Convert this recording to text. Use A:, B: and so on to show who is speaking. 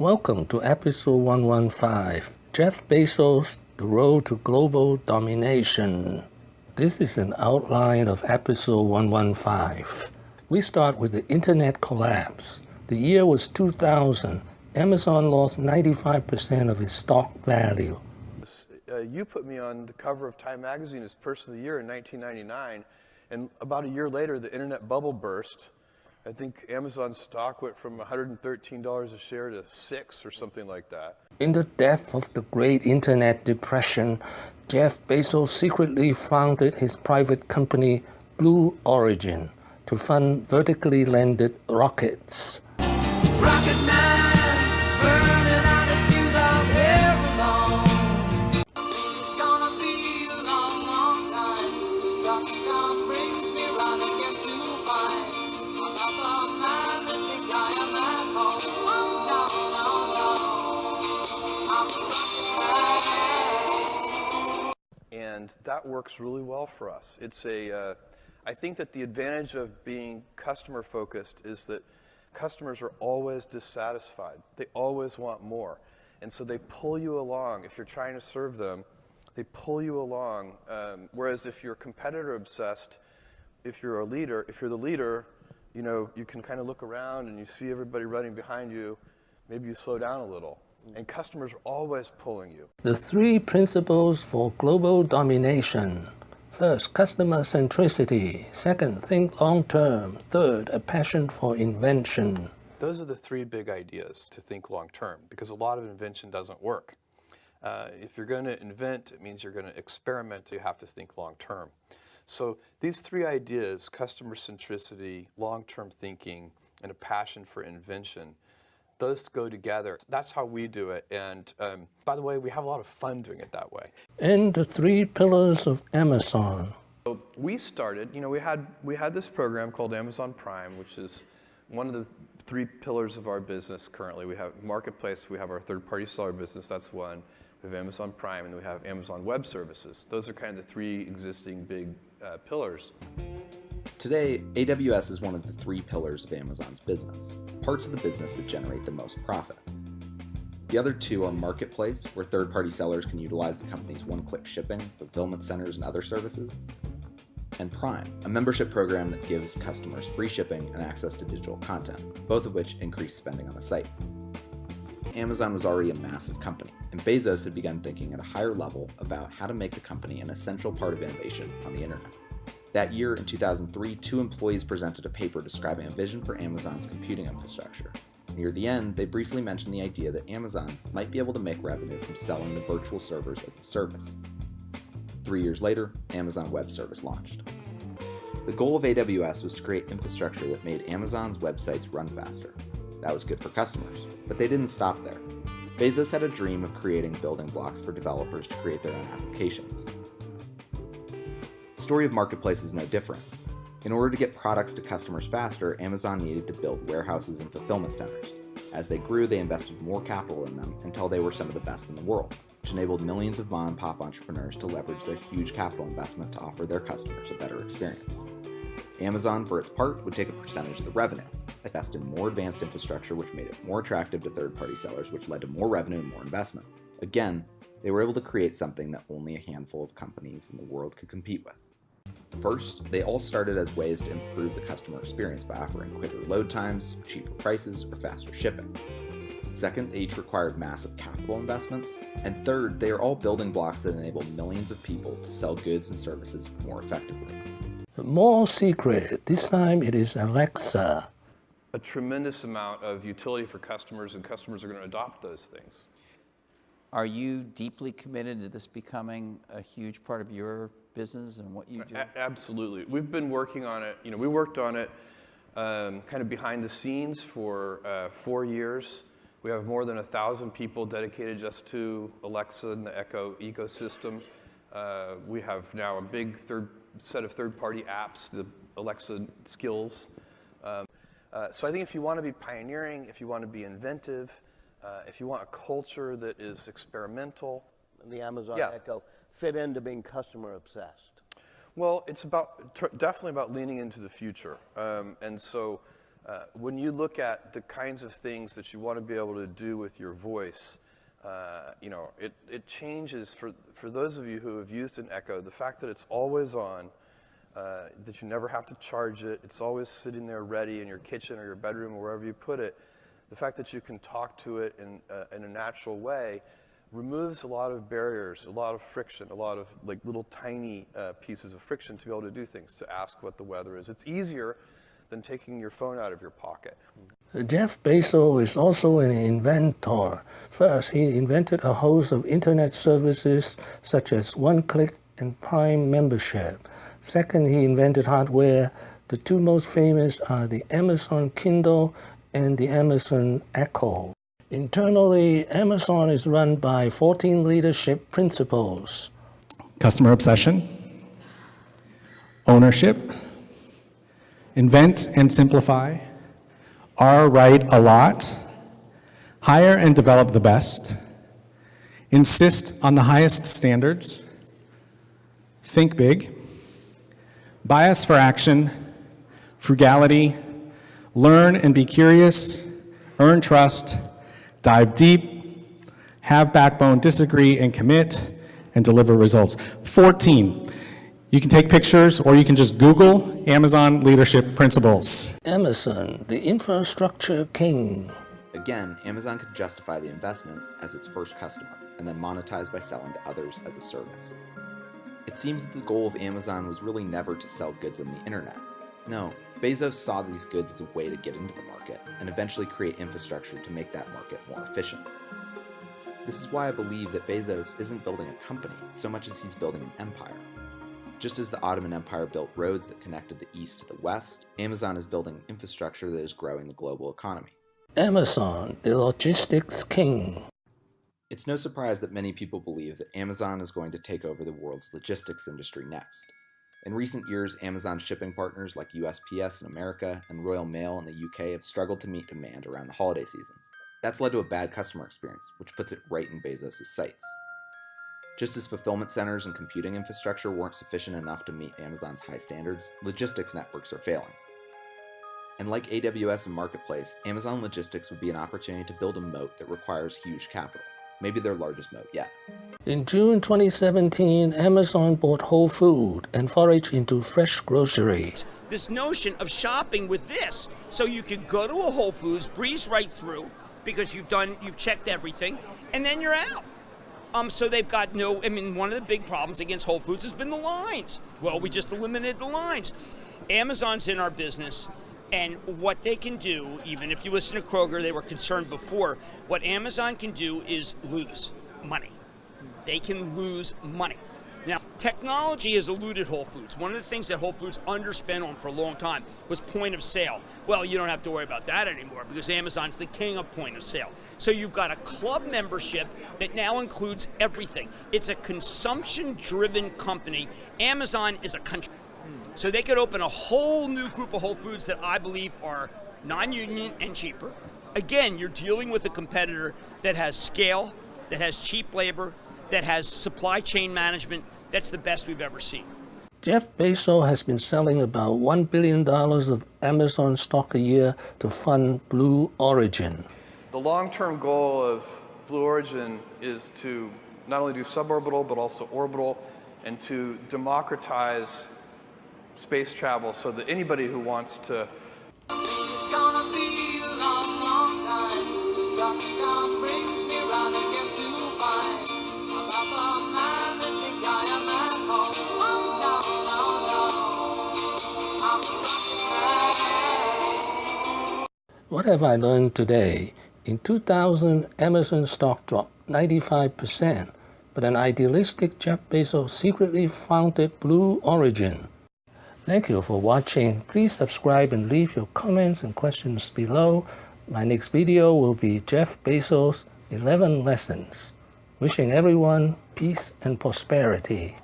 A: Welcome to episode 115, Jeff Bezos, The Road to Global Domination. This is an outline of episode 115. We start with the internet collapse. The year was 2000. Amazon lost 95% of its stock value.
B: You put me on the cover of Time magazine as Person of the Year in 1999, and about a year later, the internet bubble burst. I think Amazon stock went from $113 a share to $6 or something like that.
A: In the depth of the great internet depression, Jeff Bezos secretly founded his private company, Blue Origin, to fund vertically landed rockets.
C: Rocket man, burning out its fuse out there alone. It's gonna be a long, long time. Dot.com brings me round again to find another man that think I am at home. Oh, no, no, no. I'm a rocket man.
B: And that works really well for us. I think that the advantage of being customer focused is that customers are always dissatisfied. They always want more. And so they pull you along. If you're trying to serve them, they pull you along. Whereas if you're competitor obsessed, if you're the leader, you can kind of look around and you see everybody running behind you. Maybe you slow down a little. And customers are always pulling you.
A: The 3 principles for global domination. First, customer centricity. Second, think long term. Third, a passion for invention.
B: Those are the 3 big ideas to think long term, because a lot of invention doesn't work. If you're going to invent, it means you're going to experiment. You have to think long term. So these 3 ideas, customer centricity, long-term thinking, and a passion for invention, those go together. That's how we do it. And by the way, we have a lot of fun doing it that way.
A: And the 3 pillars of Amazon.
B: So we started, we had this program called Amazon Prime, which is one of the 3 pillars of our business currently. We have Marketplace, we have our third-party seller business, that's one. We have Amazon Prime, and we have Amazon Web Services. Those are kind of the 3 existing big pillars.
D: Today, AWS is one of the 3 pillars of Amazon's business, parts of the business that generate the most profit. The other 2 are Marketplace, where third-party sellers can utilize the company's one-click shipping, fulfillment centers, and other services, and Prime, a membership program that gives customers free shipping and access to digital content, both of which increase spending on the site. Amazon was already a massive company, and Bezos had begun thinking at a higher level about how to make the company an essential part of innovation on the internet. That year, in 2003, 2 employees presented a paper describing a vision for Amazon's computing infrastructure. Near the end, they briefly mentioned the idea that Amazon might be able to make revenue from selling the virtual servers as a service. 3 years later, Amazon Web Service launched. The goal of AWS was to create infrastructure that made Amazon's websites run faster. That was good for customers, but they didn't stop there. Bezos had a dream of creating building blocks for developers to create their own applications. The story of Marketplace is no different. In order to get products to customers faster, Amazon needed to build warehouses and fulfillment centers. As they grew, they invested more capital in them until they were some of the best in the world, which enabled millions of mom-and-pop entrepreneurs to leverage their huge capital investment to offer their customers a better experience. Amazon, for its part, would take a percentage of the revenue, invest in more advanced infrastructure which made it more attractive to third-party sellers, which led to more revenue and more investment. Again, they were able to create something that only a handful of companies in the world could compete with. First, they all started as ways to improve the customer experience by offering quicker load times, cheaper prices, or faster shipping. Second, they each required massive capital investments. And third, they are all building blocks that enable millions of people to sell goods and services more effectively.
A: More secret. This time it is Alexa.
B: A tremendous amount of utility for customers, and customers are going to adopt those things.
E: Are you deeply committed to this becoming a huge part of your business and what you do?
B: Absolutely. We've been working on it. We worked on it kind of behind the scenes for 4 years. We have more than 1,000 people dedicated just to Alexa and the Echo ecosystem. We have now a big set of third-party apps, the Alexa skills. So I think if you want to be pioneering, if you want to be inventive, if you want a culture that is experimental.
F: The Amazon Echo fit into being customer obsessed?
B: Well, it's definitely about leaning into the future. And so When you look at the kinds of things that you want to be able to do with your voice, it changes for those of you who have used an Echo. The fact that it's always on, that you never have to charge it, it's always sitting there ready in your kitchen or your bedroom or wherever you put it. The fact that you can talk to it in a natural way removes a lot of barriers, a lot of friction, a lot of like little tiny pieces of friction to be able to do things, to ask what the weather is. It's easier than taking your phone out of your pocket.
A: Jeff Bezos is also an inventor. First, he invented a host of internet services such as one-click and Prime membership. Second, he invented hardware. The two most famous are the Amazon Kindle and the Amazon Echo. Internally, Amazon is run by 14 leadership principles.
G: Customer obsession, ownership, invent and simplify, are right a lot, hire and develop the best, insist on the highest standards, think big, bias for action, frugality, learn and be curious, earn trust, dive deep, have backbone, disagree and commit, and deliver results. 14. You can take pictures or you can just Google Amazon Leadership Principles.
A: Amazon, the infrastructure king.
D: Again, Amazon could justify the investment as its first customer and then monetize by selling to others as a service. It seems that the goal of Amazon was really never to sell goods on the internet. No, Bezos saw these goods as a way to get into the market and eventually create infrastructure to make that market more efficient. This is why I believe that Bezos isn't building a company so much as he's building an empire. Just as the Ottoman Empire built roads that connected the East to the West, Amazon is building infrastructure that is growing the global economy.
A: Amazon, the logistics king.
D: It's no surprise that many people believe that Amazon is going to take over the world's logistics industry next. In recent years, Amazon's shipping partners like USPS in America and Royal Mail in the UK have struggled to meet demand around the holiday seasons. That's led to a bad customer experience, which puts it right in Bezos' sights. Just as fulfillment centers and computing infrastructure weren't sufficient enough to meet Amazon's high standards, logistics networks are failing. And like AWS and Marketplace, Amazon Logistics would be an opportunity to build a moat that requires huge capital, maybe their largest moat yet.
A: In June 2017, Amazon bought Whole Foods and foraged into fresh grocery.
H: This notion of shopping with this, so you could go to a Whole Foods, breeze right through, because you've checked everything, and then you're out. So they've got one of the big problems against Whole Foods has been the lines. Well, we just eliminated the lines. Amazon's in our business, and what they can do, even if you listen to Kroger, they were concerned before, what Amazon can do is lose money. They can lose money. Now, technology has eluded Whole Foods. One of the things that Whole Foods underspent on for a long time was point of sale. Well, you don't have to worry about that anymore because Amazon's the king of point of sale. So you've got a club membership that now includes everything. It's a consumption-driven company. Amazon is a country. So they could open a whole new group of Whole Foods that I believe are non-union and cheaper. Again, you're dealing with a competitor that has scale, that has cheap labor, that has supply chain management. That's the best we've ever seen.
A: Jeff Bezos has been selling about $1 billion of Amazon stock a year to fund Blue Origin.
B: The long-term goal of Blue Origin is to not only do suborbital, but also orbital, and to democratize space travel so that anybody who wants to
C: It's gonna be a long, long time. Touchdown brings me round again to find about the man that think I am at home. Oh, no, no, no. I'm a rocket man.
A: What have I learned today? In 2000, Amazon stock dropped 95%, but an idealistic Jeff Bezos secretly founded Blue Origin. Thank you for watching. Please subscribe and leave your comments and questions below. My next video will be Jeff Bezos' 11 Lessons. Wishing everyone peace and prosperity.